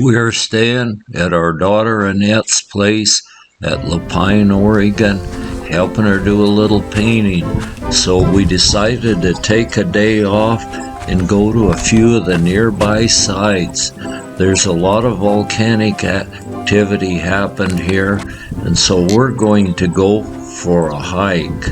We're staying at our daughter Annette's place at Lapine, Oregon, helping her do a little painting. So we decided to take a day off and go to a few of the nearby sites. There's a lot of volcanic activity happened here, and so we're going to go for a hike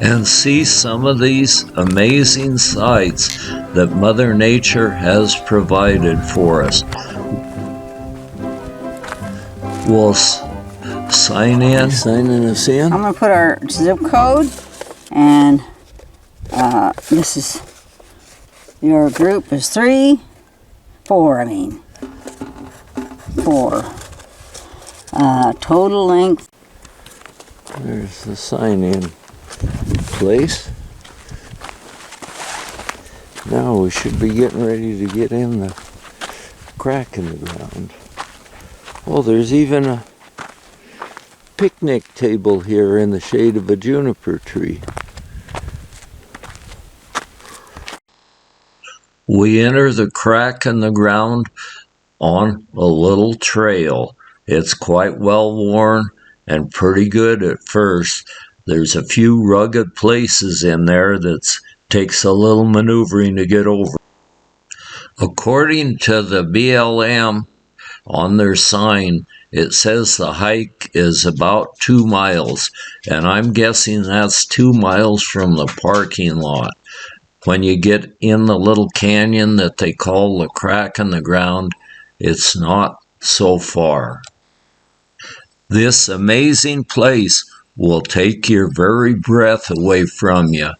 and see some of these amazing sights that Mother Nature has provided for us. We'll sign in. Signing us in. I'm going to put our zip code, and this is, your group is 4. Total length. There's the sign in place. Now we should be getting ready to get in the crack in the ground. Well, there's even a picnic table here in the shade of a juniper tree. We enter the crack in the ground on a little trail. It's quite well worn and pretty good at first. There's a few rugged places in there that takes a little maneuvering to get over. According to the BLM on their sign, it says the hike is about 2 miles, and I'm guessing that's 2 miles from the parking lot. When you get in the little canyon that they call the crack in the ground, it's not so far. This amazing place will take your very breath away from you.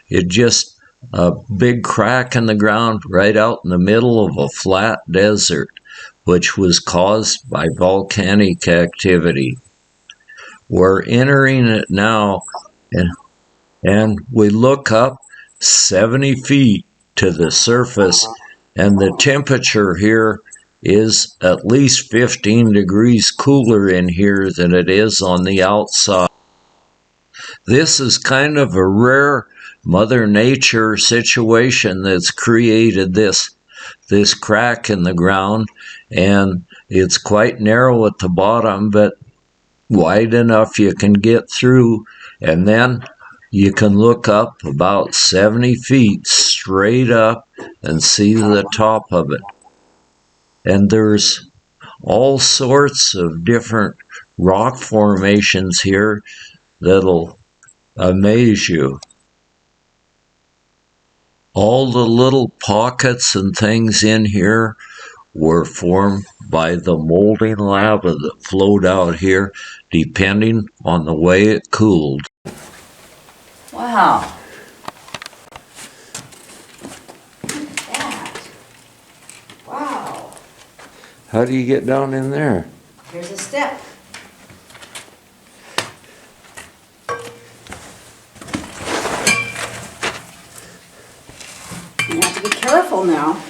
It just a big crack in the ground right out in the middle of a flat desert, which was caused by volcanic activity. We're entering it now, and we look up 70 feet to the surface, and the temperature here is at least 15 degrees cooler in here than it is on the outside. This is kind of a rare Mother Nature situation that's created this crack in the ground, and it's quite narrow at the bottom, but wide enough you can get through, and then you can look up about 70 feet straight up and see the top of it. And there's all sorts of different rock formations here that'll amaze you. All the little pockets and things in here were formed by the molten lava that flowed out here, depending on the way it cooled. Wow. Look at that. Wow. How do you get down in there? Here's a step. You have to be careful now.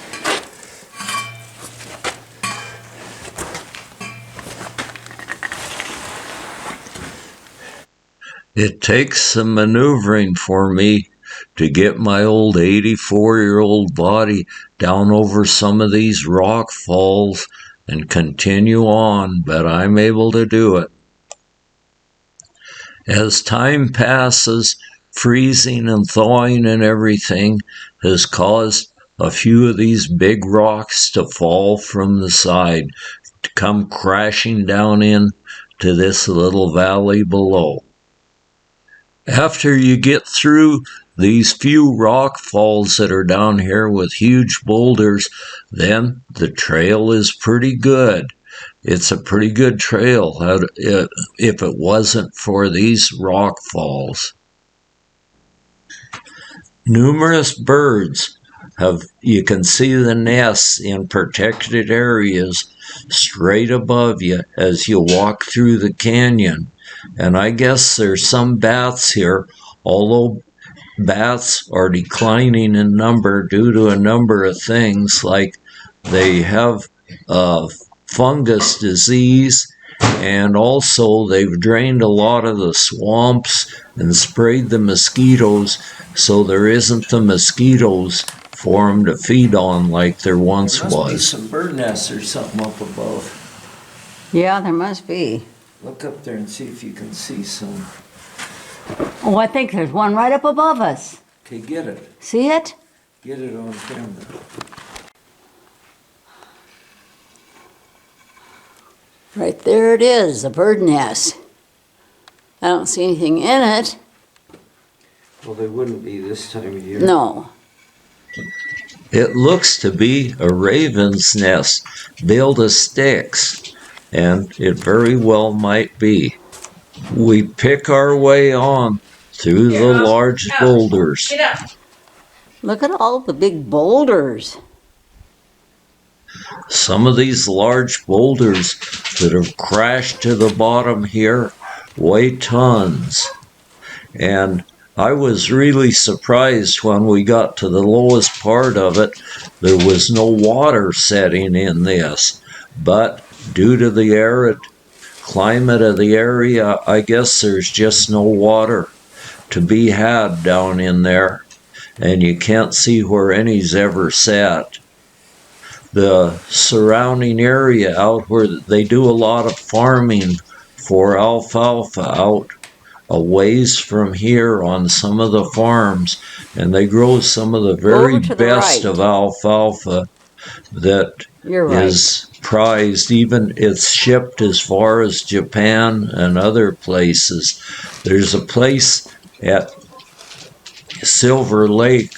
It takes some maneuvering for me to get my old 84-year-old body down over some of these rock falls and continue on, but I'm able to do it. As time passes, freezing and thawing and everything has caused a few of these big rocks to fall from the side, to come crashing down into this little valley below. After you get through these few rock falls that are down here with huge boulders, then the trail is pretty good. It's a pretty good trail if it wasn't for these rock falls. Numerous birds you can see the nests in protected areas straight above you as you walk through the canyon. And I guess there's some bats here, although bats are declining in number due to a number of things, like they have fungus disease, and also they've drained a lot of the swamps and sprayed the mosquitoes, so there isn't the mosquitoes for them to feed on like there once There must be was. some bird nests or something up above. Yeah, there must be. Look up there and see if you can see some. Oh, I think there's one right up above us. Okay, get it. See it? Get it on camera. Right there it is, a bird nest. I don't see anything in it. Well, they wouldn't be this time of year. No. It looks to be a raven's nest built of sticks, and it very well might be. We pick our way on through the large boulders. Look at all the big boulders. Some of these large boulders that have crashed to the bottom here weigh tons. And I was really surprised when we got to the lowest part of it. There was no water setting in this. But due to the arid climate of the area, I guess there's just no water to be had down in there. And you can't see where any's ever set. The surrounding area out where they do a lot of farming for alfalfa out a ways from here on some of the farms, and they grow some of the very best of alfalfa that is prized. Even it's shipped as far as Japan and other places. There's a place at Silver Lake,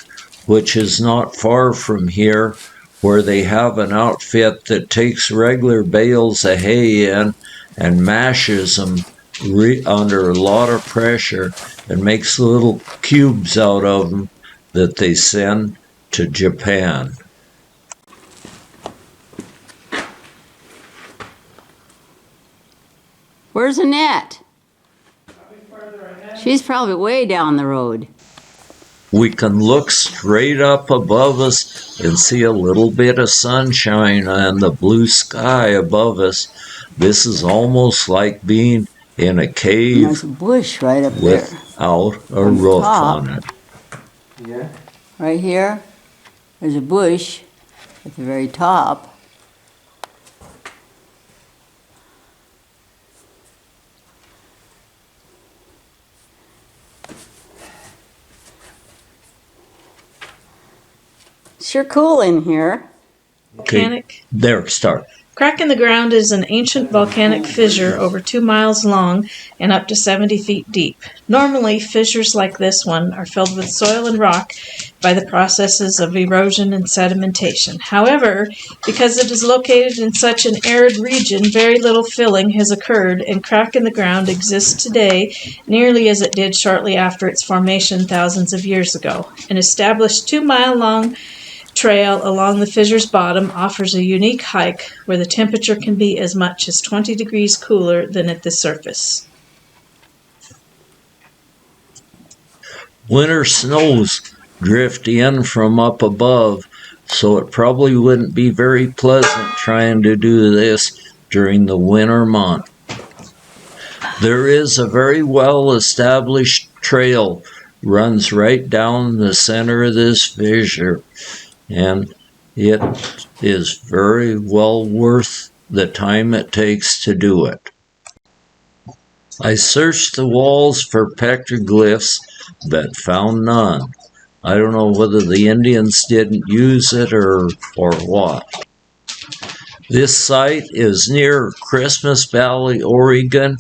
which is not far from here, where they have an outfit that takes regular bales of hay in and mashes them under a lot of pressure and makes little cubes out of them that they send to Japan. Where's Annette? She's probably way down the road. We can look straight up above us and see a little bit of sunshine and the blue sky above us. This is almost like being in a cave. There's a bush right up there. Without a roof on it. Yeah. Right here, there's a bush at the very top. Sure cool in here. Volcanic. There, start. Crack in the ground is an ancient volcanic fissure over 2 miles long and up to 70 feet deep. Normally, fissures like this one are filled with soil and rock by the processes of erosion and sedimentation. However, because it is located in such an arid region, very little filling has occurred, and crack in the ground exists today nearly as it did shortly after its formation thousands of years ago. An established 2-mile-long trail along the fissure's bottom offers a unique hike where the temperature can be as much as 20 degrees cooler than at the surface. Winter snows drift in from up above, so it probably wouldn't be very pleasant trying to do this during the winter month. There is a very well established trail runs right down the center of this fissure, and it is very well worth the time it takes to do it. I searched the walls for petroglyphs, but found none. I don't know whether the Indians didn't use it or what. This site is near Christmas Valley, Oregon,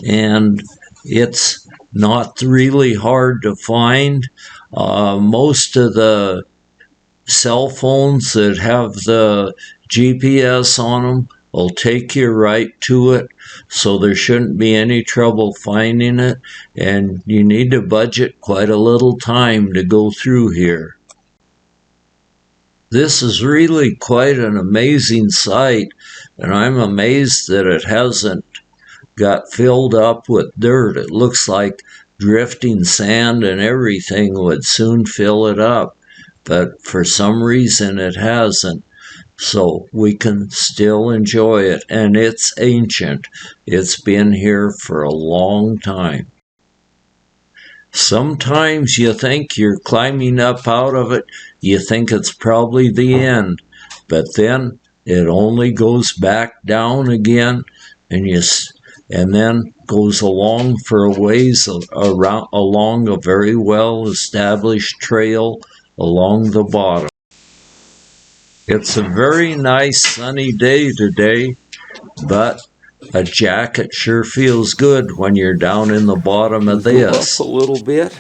and it's not really hard to find. Most of the cell phones that have the GPS on them will take you right to it, so there shouldn't be any trouble finding it, and you need to budget quite a little time to go through here. This is really quite an amazing site, and I'm amazed that it hasn't got filled up with dirt. It looks like drifting sand and everything would soon fill it up, but for some reason it hasn't. So we can still enjoy it, and it's ancient. It's been here for a long time. Sometimes you think you're climbing up out of it, you think it's probably the end, but then it only goes back down again, and then goes along for a ways around along a very well established trail along the bottom. It's a very nice sunny day today, but a jacket sure feels good when you're down in the bottom of this. Up a little bit,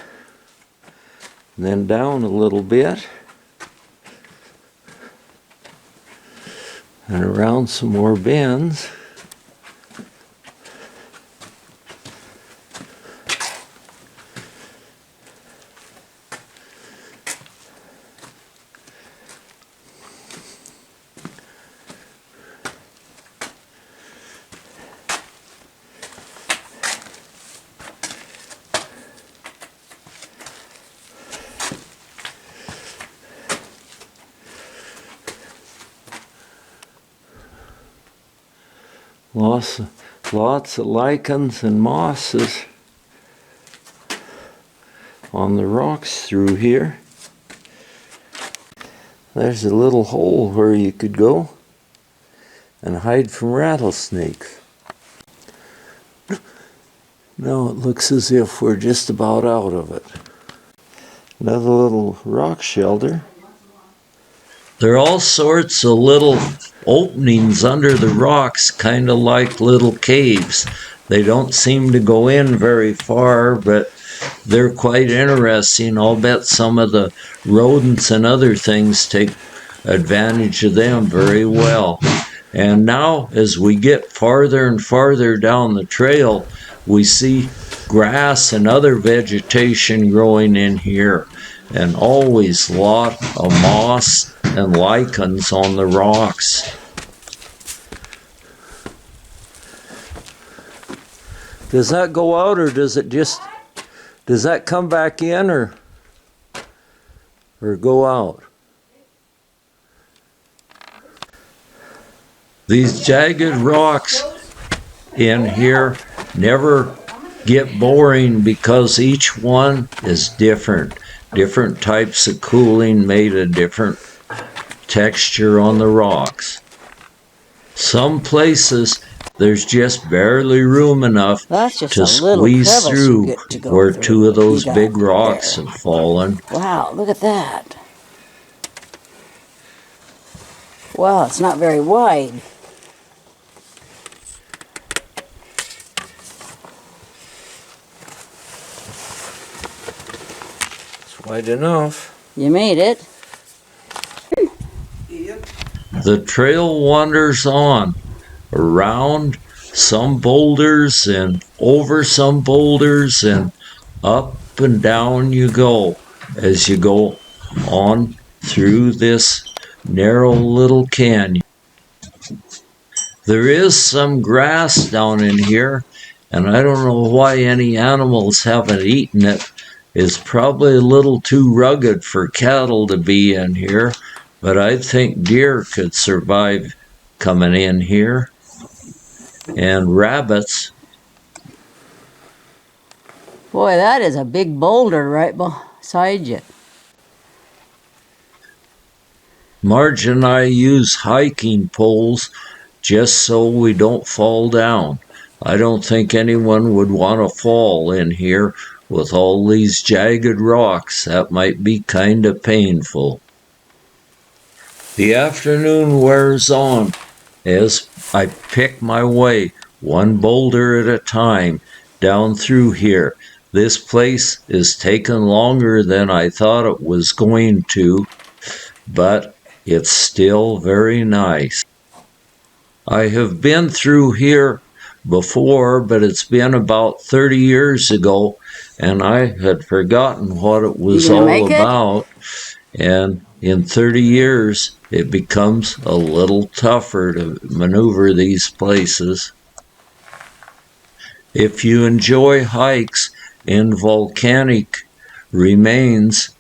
and then down a little bit, and around some more bends. Lots of lichens and mosses on the rocks through here. There's a little hole where you could go and hide from rattlesnakes. Now it looks as if we're just about out of it. Another little rock shelter. There are all sorts of little openings under the rocks, kind of like little caves. They don't seem to go in very far, but they're quite interesting. I'll bet some of the rodents and other things take advantage of them very well. And now, as we get farther and farther down the trail, we see grass and other vegetation growing in here, and always a lot of moss and lichens on the rocks. Does that go out, or does that come back in, or go out? These jagged rocks in here never get boring because each one is different. Different types of cooling made a different texture on the rocks. Some places there's just barely room enough to squeeze through where two of those big rocks have fallen. Wow, look at that. Wow, it's not very wide. It's wide enough. You made it. The trail wanders on around some boulders and over some boulders, and up and down you go as you go on through this narrow little canyon. There is some grass down in here, and I don't know why any animals haven't eaten it. It's probably a little too rugged for cattle to be in here, but I think deer could survive coming in here, and rabbits. Boy, that is a big boulder right beside you. Marge and I use hiking poles just so we don't fall down. I don't think anyone would want to fall in here with all these jagged rocks. That might be kind of painful. The afternoon wears on as I pick my way, one boulder at a time, down through here. This place is taking longer than I thought it was going to, but it's still very nice. I have been through here before, but it's been about 30 years ago, and I had forgotten what it was all about. And in 30 years, it becomes a little tougher to maneuver these places. If you enjoy hikes in volcanic remains,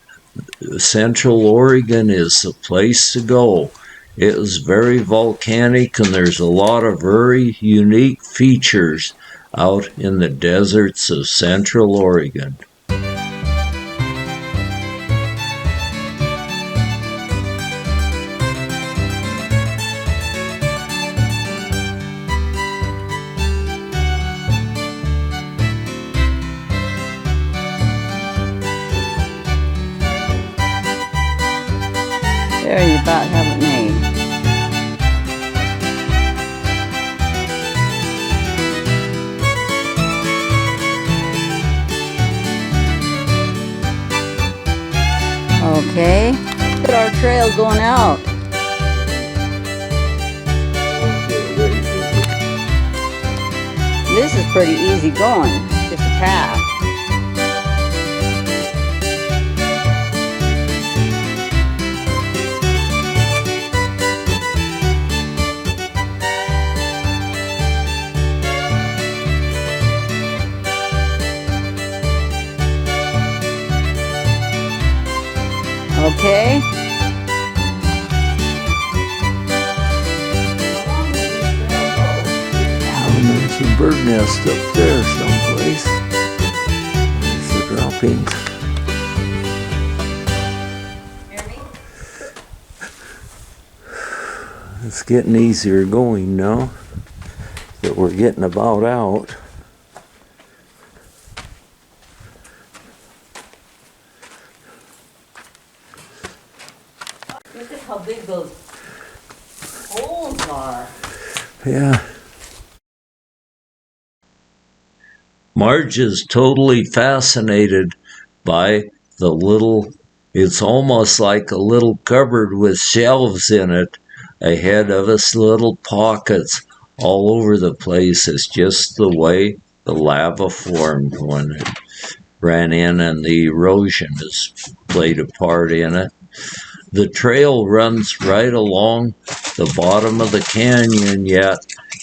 Central Oregon is the place to go. It is very volcanic, and there's a lot of very unique features out in the deserts of Central Oregon. trail going out. This is pretty easy going, just a path. Okay. There's a bird nest up there someplace. There's the droppings. It's getting easier going now that we're getting about out. Look at how big those holes are. Yeah. Marge is totally fascinated by the little, it's almost like a little cupboard with shelves in it ahead of us, little pockets all over the place. It's just the way the lava formed when it ran in and the erosion has played a part in it. The trail runs right along the bottom of the canyon yet,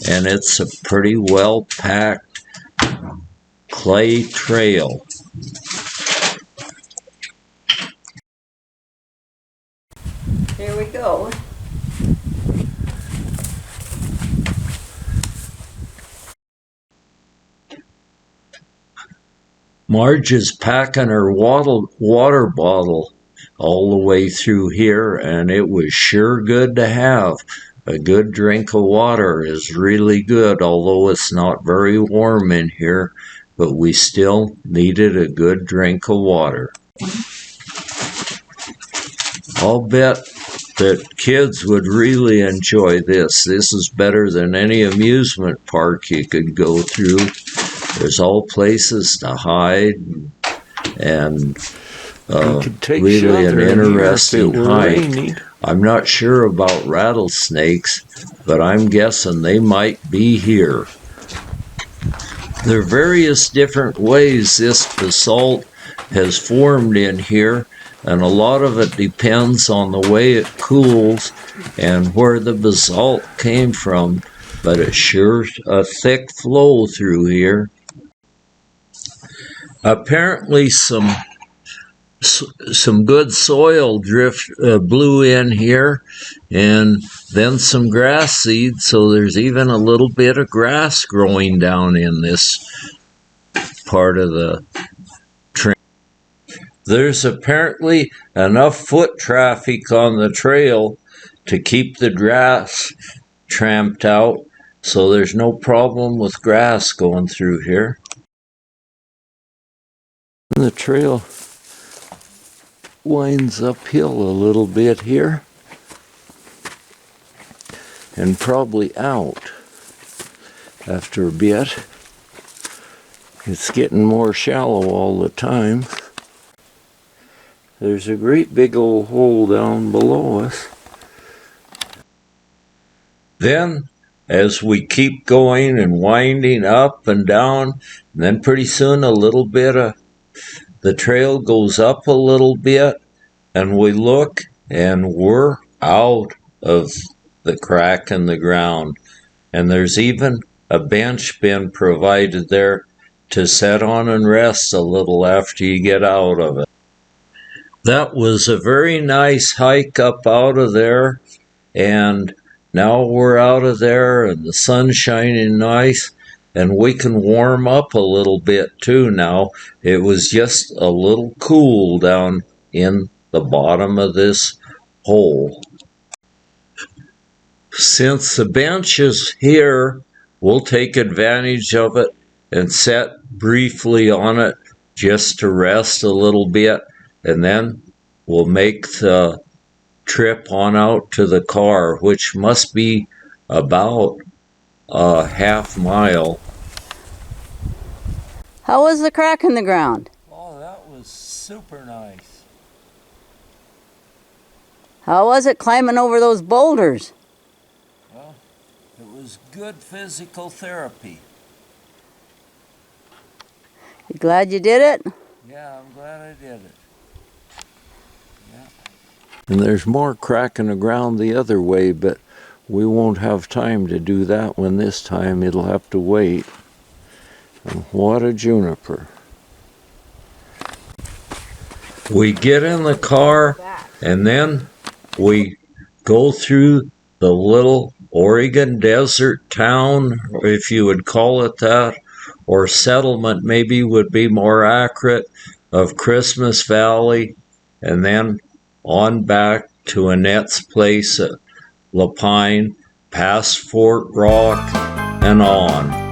and it's a pretty well packed clay trail. Here we go. Marge is packing her water bottle all the way through here, and it was sure good to have. A good drink of water is really good, although it's not very warm in here, but we still needed a good drink of water. I'll bet that kids would really enjoy this. This is better than any amusement park you could go through. There's all places to hide and really an interesting hike. I'm not sure about rattlesnakes, but I'm guessing they might be here. There are various different ways this basalt has formed in here, and a lot of it depends on the way it cools and where the basalt came from, but it's sure a thick flow through here. Apparently some good soil blew in here, and then some grass seed, so there's even a little bit of grass growing down in this part of the trail. There's apparently enough foot traffic on the trail to keep the grass tramped out, so there's no problem with grass going through here. The trail winds uphill a little bit here and probably out after a bit. It's getting more shallow all the time. There's a great big old hole down below us. Then, as we keep going and winding up and down, and then pretty soon a little bit of the trail goes up a little bit, and we look, and we're out of the crack in the ground. And there's even a bench been provided there to sit on and rest a little after you get out of it. That was a very nice hike up out of there, and now we're out of there and the sun's shining nice, and we can warm up a little bit too now. It was just a little cool down in the bottom of this hole. Since the bench is here, we'll take advantage of it and sit briefly on it just to rest a little bit, and then we'll make the trip on out to the car, which must be about a half mile. How was the crack in the ground? Oh, that was super nice. How was it climbing over those boulders? Well, it was good physical therapy. You glad you did it? Yeah, I'm glad I did it. Yeah. And there's more crack in the ground the other way, but we won't have time to do that one this time. It'll have to wait. And what a juniper. We get in the car and then we go through the little Oregon desert town, if you would call it that, or settlement maybe would be more accurate, of Christmas Valley, and then on back to Annette's place at Lapine, past Fort Rock, and on.